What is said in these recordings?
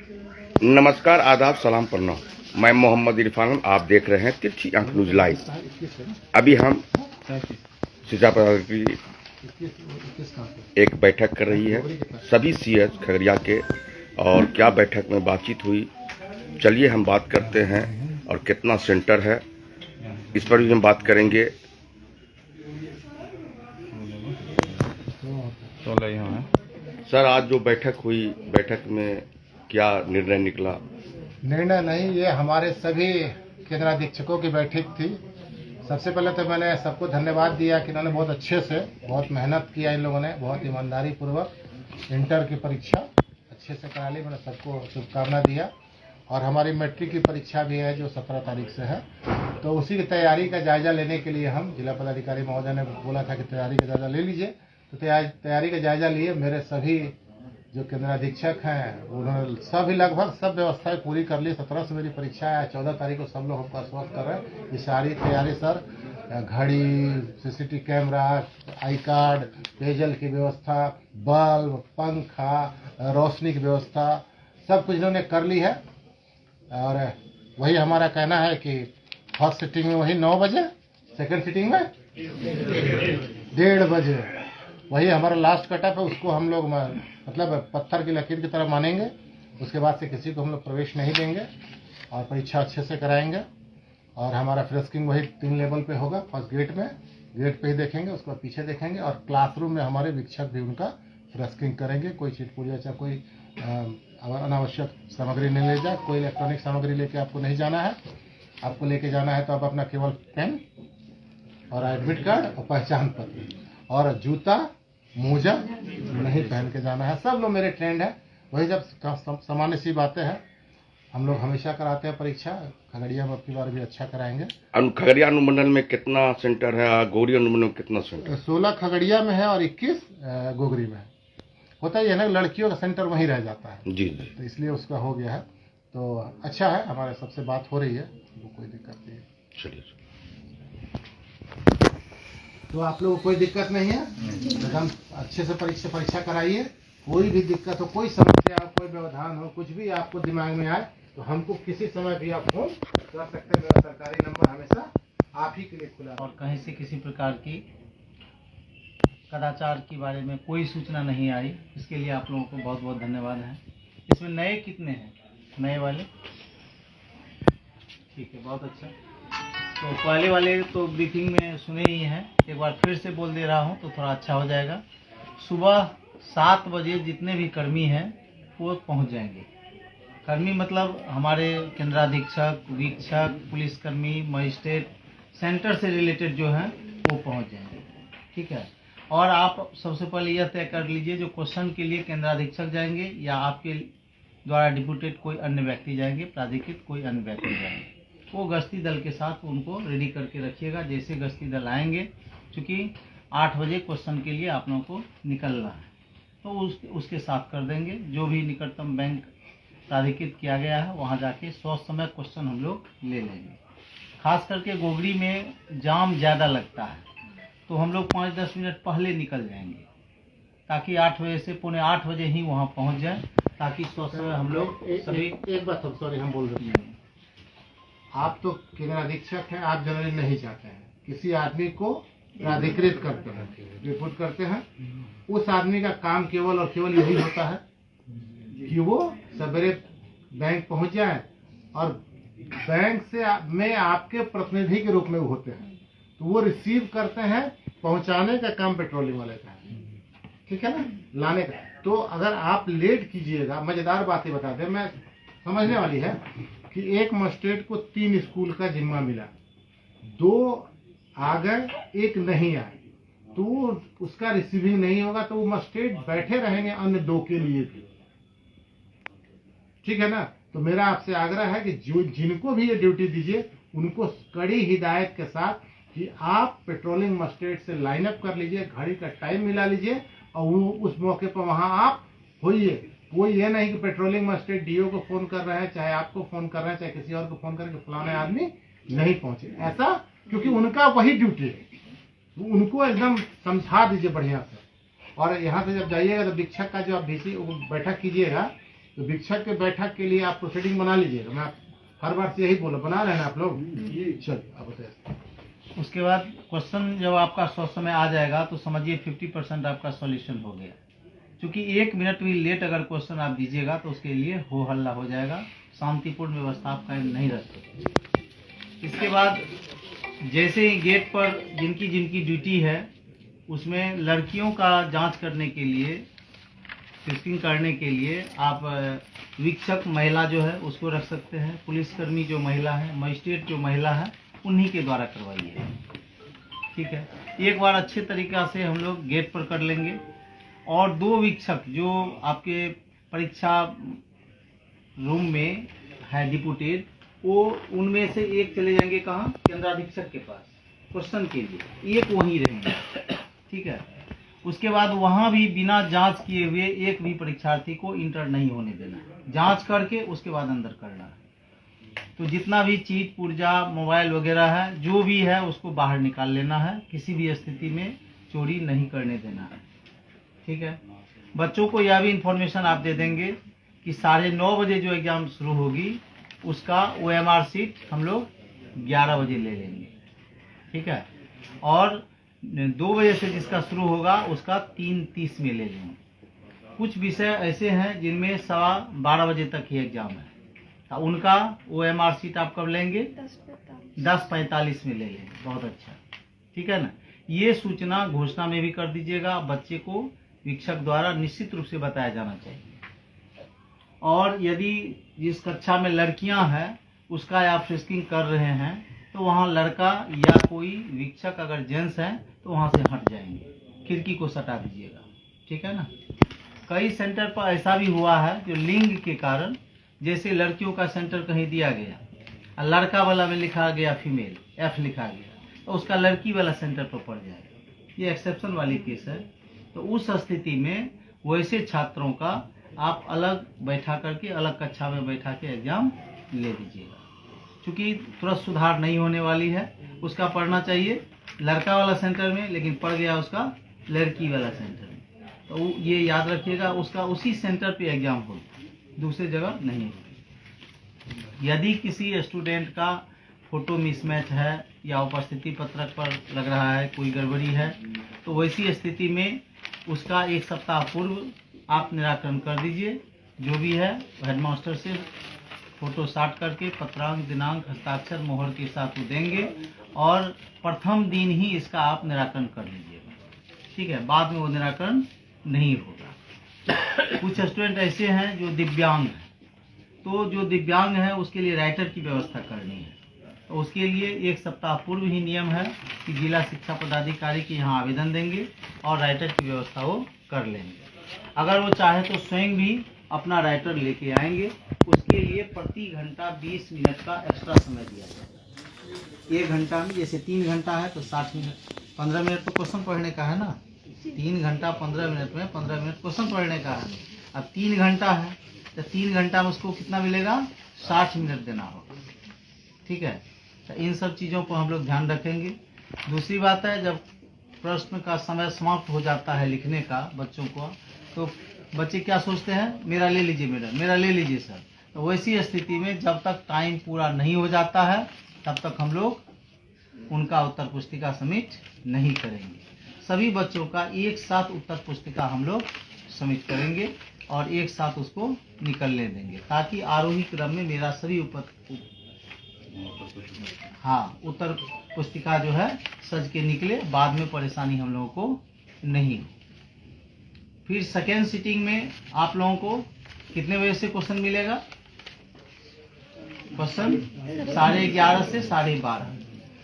नमस्कार, आदाब, सलाम प्रणाम। मैं मोहम्मद इरफान, आप देख रहे हैं तिरछी आंख न्यूज लाइव। अभी हम शिक्षा पदाधिकारी एक बैठक कर रही है सभी सीएच खगड़िया के, और क्या बैठक में बातचीत हुई, चलिए हम बात करते हैं। और कितना सेंटर है इस पर भी हम बात करेंगे। सर, आज जो बैठक हुई, बैठक में क्या निर्णय निकला? निर्णय नहीं, ये हमारे सभी केंद्राधीक्षकों की बैठक थी। सबसे पहले तो मैंने सबको धन्यवाद दिया कि इन्होंने बहुत अच्छे से बहुत मेहनत किया, इन लोगों ने बहुत ईमानदारी पूर्वक इंटर की परीक्षा अच्छे से करा ली। मैंने सबको शुभकामना दिया। और हमारी मैट्रिक की परीक्षा भी है जो 17 तारीख से है, तो उसी की तैयारी का जायजा लेने के लिए हम जिला पदाधिकारी महोदय ने बोला था कि तैयारी का जायजा ले लीजिए, तो तैयारी का जायजा लिए। मेरे सभी जो केंद्राधीक्षक हैं उन्होंने सभी लगभग सब व्यवस्थाएं पूरी कर ली। 17 से मेरी परीक्षा है, 14 तारीख को सब लोग हमको आश्वस्त कर रहे हैं ये सारी तैयारी सर, घड़ी, सीसीटीवी कैमरा, आई कार्ड, पेयजल की व्यवस्था, बल्ब, पंखा, रोशनी की व्यवस्था सब कुछ इन्होंने कर ली है। और वही हमारा कहना है कि फर्स्ट सिटिंग में वही 9 बजे, सेकेंड सिटिंग में 1:30 बजे, वही हमारा लास्ट कटअप है। उसको हम लोग मतलब पत्थर की लकीर की तरह मानेंगे। उसके बाद से किसी को हम लोग प्रवेश नहीं देंगे और परीक्षा अच्छे से कराएंगे। और हमारा फ्रेस्किंग वही 3 लेवल पे होगा। फर्स्ट गेट पे ही देखेंगे, उसके बाद पीछे देखेंगे। और क्लासरूम में हमारे शिक्षक भी उनका फ्रेस्किंग करेंगे। कोई चिटपुड़िया चाहे कोई अनावश्यक सामग्री नहीं ले जाए। कोई इलेक्ट्रॉनिक सामग्री लेके आपको नहीं जाना है। आपको लेके जाना है तो आप अपना केवल पेन और एडमिट कार्ड और पहचान पत्र और जूता मोजा नहीं पहन के जाना है। सब लोग मेरे ट्रेंड है। वही जब सामान्य सी बातें हैं, हम लोग हमेशा कराते हैं परीक्षा। खगड़िया में अपनी बार भी अच्छा कराएंगे। खगड़िया अनुमंडल में कितना सेंटर है? गोगरी अनुमंडल में कितना सेंटर? 16 खगड़िया में है और 21 गोगरी में है। होता ही है ना, लड़कियों का सेंटर वहीं रह जाता है जी, तो इसलिए उसका हो गया है। तो अच्छा है, हमारे सबसे बात हो रही है, वो कोई दिक्कत नहीं है। चलिए, तो आप लोगों को कोई दिक्कत नहीं है, एकदम अच्छे से परीक्षा कराइए। कोई भी दिक्कत हो, कोई समस्या हो, कोई व्यवधान हो, कुछ भी आपको दिमाग में आए तो हमको किसी समय भी आप फोन कर सकते हैं। मेरा सरकारी नंबर हमेशा आप ही के लिए खुला है। और कहीं से किसी प्रकार की कदाचार के बारे में कोई सूचना नहीं आई, इसके लिए आप लोगों को बहुत बहुत धन्यवाद है। इसमें नए कितने हैं? नए वाले ठीक है, बहुत अच्छा। तो पहले वाले तो ब्रीफिंग में सुने ही हैं, एक बार फिर से बोल दे रहा हूं तो थोड़ा अच्छा हो जाएगा। सुबह 7 बजे जितने भी कर्मी हैं वो पहुंच जाएंगे। कर्मी मतलब हमारे केंद्राधीक्षक, वीक्षक, पुलिसकर्मी, मजिस्ट्रेट, सेंटर से रिलेटेड जो हैं वो पहुंच जाएंगे। ठीक है। और आप सबसे पहले यह तय कर लीजिए जो क्वेश्चन के लिए केंद्राधीक्षक जाएंगे या आपके द्वारा डिप्यूटेड कोई अन्य व्यक्ति जाएंगे, प्राधिकृत कोई अन्य व्यक्ति जाएंगे, वो गश्ती दल के साथ उनको रेडी करके रखिएगा। जैसे गश्ती दल आएंगे, चूँकि 8 बजे क्वेश्चन के लिए आप लोगों को निकलना है, तो उसके साथ कर देंगे। जो भी निकटतम बैंक प्राधिकृत किया गया है वहाँ जाके 100 समय क्वेश्चन हम लोग ले लेंगे। खास करके गोगरी में जाम ज़्यादा लगता है, तो हम लोग 5-10 मिनट पहले निकल जाएंगे ताकि 8 बजे से 7:45 बजे ही वहाँ पहुँच जाए, ताकि 100 समय हम लोग सभी। एक बात सॉरी हम बोल रहे हैं, आप तो केंद्राधीक्षक हैं, आप जनरली नहीं चाहते हैं किसी आदमी को प्राधिकृत करते हैं, रिपोर्ट करते हैं। उस आदमी का काम केवल और केवल यही होता है कि वो सवेरे बैंक पहुंच जाए और बैंक से में आपके प्रतिनिधि के रूप में वो होते हैं, तो वो रिसीव करते हैं। पहुंचाने का काम पेट्रोलिंग वाले का है, ठीक है ना, लाने का। तो अगर आप लेट कीजिएगा, मजेदार बात ही बता दें, मैं समझने वाली है कि एक मजिस्ट्रेट को 3 स्कूल का जिम्मा मिला, 2 आ गए, 1 नहीं आए, तो उसका रिसीविंग नहीं होगा, तो वो मजिस्ट्रेट बैठे रहेंगे अन्य 2 के लिए भी, ठीक है ना। तो मेरा आपसे आग्रह है कि जिनको भी ये ड्यूटी दीजिए उनको कड़ी हिदायत के साथ कि आप पेट्रोलिंग मजिस्ट्रेट से लाइन अप कर लीजिए, घड़ी का टाइम मिला लीजिए और उस मौके पर वहां आप होइए। कोई ये नहीं कि पेट्रोलिंग मजिस्ट्रेट डीओ को फोन कर रहे हैं, चाहे आपको फोन कर रहे हैं, चाहे किसी और को फोन करके फलाने आदमी नहीं पहुंचे, ऐसा, क्योंकि उनका वही ड्यूटी है। उनको एकदम समझा दीजिए बढ़िया से। और यहाँ से जब जाइएगा तो वीक्षक का जो आप बैठक कीजिएगा तो वीक्षक के बैठक के लिए आप प्रोसीडिंग बना लीजिएगा। मैं हर बार से यही बोला, बना रहे हैं ना आप लोग? चल आप बताइए। उसके बाद क्वेश्चन जब आपका समय आ जाएगा तो समझिए 50% आपका सॉल्यूशन हो गया। क्योंकि 1 मिनट भी लेट अगर क्वेश्चन आप दीजिएगा तो उसके लिए हो हल्ला हो जाएगा, शांतिपूर्ण व्यवस्था आप कायम नहीं रख सकते। इसके बाद जैसे ही गेट पर जिनकी जिनकी ड्यूटी है उसमें लड़कियों का जांच करने के लिए, टेस्टिंग करने के लिए आप वीक्षक महिला जो है उसको रख सकते हैं। पुलिसकर्मी जो महिला है, मजिस्ट्रेट जो महिला है, उन्हीं के द्वारा करवाइए। ठीक है, एक बार अच्छे तरीक़ा से हम लोग गेट पर कर लेंगे। और 2 वीक्षक जो आपके परीक्षा रूम में है डिप्यूटेड, वो उनमें से एक चले जाएंगे कहाँ? केंद्राधीक्षक के पास क्वेश्चन के लिए, एक वहीं रहेंगे। ठीक है, उसके बाद वहाँ भी बिना जांच किए हुए एक भी परीक्षार्थी को इंटर नहीं होने देना है। जांच करके उसके बाद अंदर करना है। तो जितना भी चीट पुर्जा मोबाइल वगैरह है जो भी है उसको बाहर निकाल लेना है, किसी भी स्थिति में चोरी नहीं करने देना है। ठीक है, बच्चों को यह भी इंफॉर्मेशन आप दे देंगे कि 9:30 बजे जो एग्ज़ाम शुरू होगी उसका OMR सीट हम लोग 11 बजे ले लेंगे। ठीक है, और 2 बजे से जिसका शुरू होगा उसका 3:30 में ले लेंगे। कुछ विषय ऐसे हैं जिनमें 12:15 बजे तक ही एग्जाम है, तो उनका OMR सीट आप कब लेंगे? 10:45 में ले लेंगे। बहुत अच्छा, ठीक है ना। ये सूचना घोषणा में भी कर दीजिएगा, बच्चे को वीक्षक द्वारा निश्चित रूप से बताया जाना चाहिए। और यदि जिस कक्षा में लड़कियां हैं उसका आप फ्रिस्किंग कर रहे हैं तो वहाँ लड़का या कोई वीक्षक अगर जेंट्स हैं तो वहाँ से हट जाएंगे, खिड़की को सटा दीजिएगा। ठीक है ना। कई सेंटर पर ऐसा भी हुआ है जो लिंग के कारण, जैसे लड़कियों का सेंटर कहीं दिया गया और लड़का वाला में लिखा गया फीमेल, F लिखा गया, तो उसका लड़की वाला सेंटर पर पड़ जाएगा। ये एक्सेप्शन वाली केस है। तो उस स्थिति में वैसे छात्रों का आप अलग बैठा करके, अलग कक्षा में बैठा के एग्जाम ले दीजिएगा। क्योंकि तुरंत सुधार नहीं होने वाली है, उसका पढ़ना चाहिए लड़का वाला सेंटर में, लेकिन पड़ गया उसका लड़की वाला सेंटर में। तो ये याद रखिएगा, उसका उसी सेंटर पे एग्जाम हो, दूसरी जगह नहीं हो। यदि किसी स्टूडेंट का फोटो मिसमैच है या उपस्थिति पत्रक पर लग रहा है कोई गड़बड़ी है, तो वैसी स्थिति में उसका 1 सप्ताह पूर्व आप निराकरण कर दीजिए। जो भी है हेडमास्टर से फोटो साट करके पत्रांक, दिनांक, हस्ताक्षर, मोहर के साथ वो देंगे और प्रथम दिन ही इसका आप निराकरण कर लीजिएगा। ठीक है, बाद में वो निराकरण नहीं होगा। कुछ स्टूडेंट ऐसे हैं जो दिव्यांग हैं, तो जो दिव्यांग है उसके लिए राइटर की व्यवस्था करनी है। तो उसके लिए 1 सप्ताह पूर्व ही नियम है कि जिला शिक्षा पदाधिकारी के यहाँ आवेदन देंगे और राइटर की व्यवस्था वो कर लेंगे। अगर वो चाहे तो स्वयं भी अपना राइटर लेके आएंगे। उसके लिए प्रति घंटा 20 मिनट का एक्स्ट्रा समय दिया जाएगा। 1 घंटा में जैसे 3 घंटा है तो 60 मिनट, 15 मिनट तो क्वेश्चन पढ़ने का है ना। 3 घंटा 15 मिनट में 15 मिनट क्वेश्चन पढ़ने का है। अब 3 घंटा है तो 3 घंटा में उसको कितना मिलेगा? 60 मिनट देना होगा। ठीक है, तो इन सब चीज़ों पर हम लोग ध्यान रखेंगे। दूसरी बात है, जब प्रश्न का समय समाप्त हो जाता है लिखने का बच्चों को, तो बच्चे क्या सोचते हैं? मेरा ले लीजिए मैडम, मेरा ले लीजिए सर। तो वैसी स्थिति में जब तक टाइम पूरा नहीं हो जाता है तब तक हम लोग उनका उत्तर पुस्तिका सबमिट नहीं करेंगे। सभी बच्चों का एक साथ उत्तर पुस्तिका हम लोग सबमिट करेंगे और एक साथ उसको निकलने देंगे, ताकि आरोही क्रम में मेरा सभी उत्तर पुस्तिका जो है सज के निकले, बाद में परेशानी हम लोगों को नहीं हो। फिर सेकेंड सीटिंग में आप लोगों को कितने बजे से क्वेश्चन मिलेगा? क्वेश्चन 11:30 से 12:30।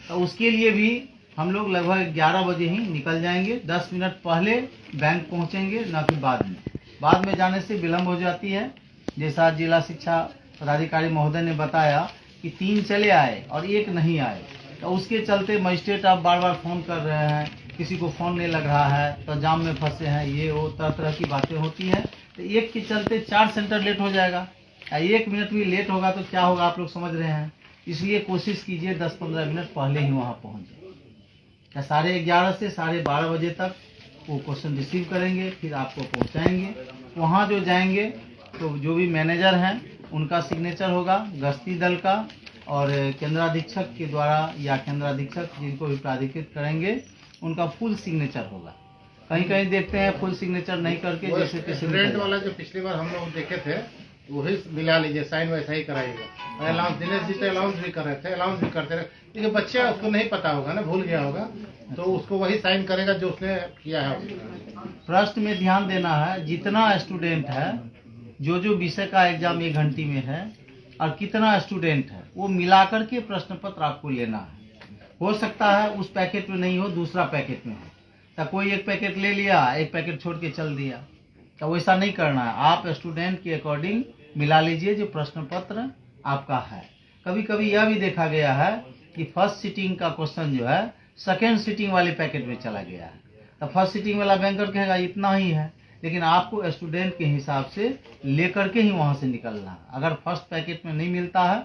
तो उसके लिए भी हम लोग लगभग 11 बजे ही निकल जाएंगे। 10 मिनट पहले बैंक पहुंचेंगे, ना कि बाद में। बाद में जाने से विलम्ब हो जाती है। जैसा जिला शिक्षा पदाधिकारी महोदय ने बताया कि 3 चले आए और 1 नहीं आए, तो उसके चलते मजिस्ट्रेट आप बार बार फ़ोन कर रहे हैं, किसी को फ़ोन नहीं लग रहा है, तो जाम में फंसे हैं, ये वो तरह तरह की बातें होती हैं। तो 1 के चलते 4 सेंटर लेट हो जाएगा। 1 मिनट भी लेट होगा तो क्या होगा, आप लोग समझ रहे हैं। इसलिए कोशिश कीजिए 10-15 मिनट पहले ही वहाँ पहुँच जाए। 11:30 से 12:30 बजे तक वो क्वेश्चन रिसीव करेंगे, फिर आपको पहुँचाएंगे। वहाँ जो जाएंगे तो जो भी मैनेजर हैं उनका सिग्नेचर होगा, गश्ती दल का, और केंद्राधीक्षक के द्वारा या केंद्राधीक्षक जिनको भी प्राधिकृत करेंगे उनका फुल सिग्नेचर होगा। कहीं कहीं देखते हैं फुल सिग्नेचर नहीं करके जैसे किसी स्टूडेंट वाला जो पिछली बार हम लोग देखे थे वही मिला लीजिए, साइन वैसा ही कराइएगा। अलाउंस दिनेश जी तो अलाउंस भी कर रहे थे, अलाउंस भी करते रहे, लेकिन बच्चा उसको नहीं पता होगा ना, भूल गया होगा, तो उसको वही साइन करेगा जो उसने किया है। प्रश्न में ध्यान देना है, जितना स्टूडेंट है, जो विषय का एग्जाम 1 घंटे में है और कितना स्टूडेंट है, वो मिलाकर के प्रश्न पत्र आपको लेना है। हो सकता है उस पैकेट में नहीं हो, दूसरा पैकेट में हो, तो कोई एक पैकेट ले लिया, एक पैकेट छोड़ के चल दिया, तो वैसा नहीं करना है। आप स्टूडेंट के अकॉर्डिंग मिला लीजिए जो प्रश्न पत्र आपका है। कभी कभी यह भी देखा गया है कि फर्स्ट सीटिंग का क्वेश्चन जो है सेकेंड सीटिंग वाले पैकेट में चला गया है, तो फर्स्ट सीटिंग वाला बैंकर कहेगा इतना ही है, लेकिन आपको स्टूडेंट के हिसाब से लेकर के ही वहां से निकलना है। अगर फर्स्ट पैकेट में नहीं मिलता है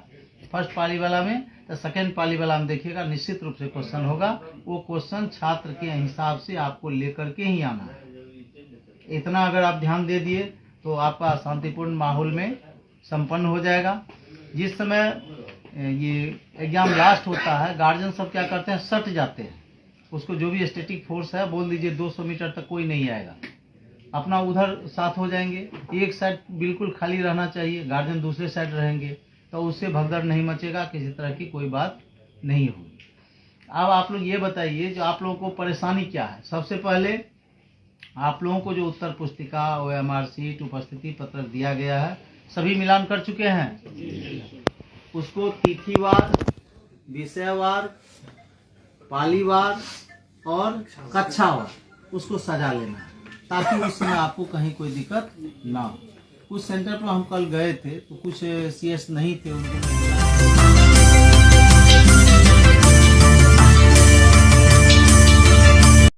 फर्स्ट पाली वाला में, तो सेकेंड पाली वाला में देखिएगा निश्चित रूप से क्वेश्चन होगा, वो क्वेश्चन छात्र के हिसाब से आपको लेकर के ही आना है। इतना अगर आप ध्यान दे दिए तो आपका शांतिपूर्ण माहौल में संपन्न हो जाएगा। जिस समय ये एग्जाम लास्ट होता है, गार्जियन सब क्या करते हैं, सट जाते हैं, उसको जो भी स्टैटिक फोर्स है बोल दीजिए 200 मीटर तक कोई नहीं आएगा, अपना उधर साथ हो जाएंगे। एक साइड बिल्कुल खाली रहना चाहिए, गार्जियन दूसरे साइड रहेंगे, तो उससे भगदड़ नहीं मचेगा, किसी तरह की कोई बात नहीं होगी। अब आप लोग ये बताइए जो आप लोगों को परेशानी क्या है। सबसे पहले आप लोगों को जो उत्तर पुस्तिका, OMR शीट, उपस्थिति पत्रक दिया गया है, सभी मिलान कर चुके हैं। उसको तिथिवार, विषयवार, पालीवार और कक्षावार उसको सजा लेना है, ताकि उस समय आपको कहीं कोई दिक्कत ना हो। कुछ सेंटर पर हम कल गए थे तो कुछ CS नहीं थे, उनको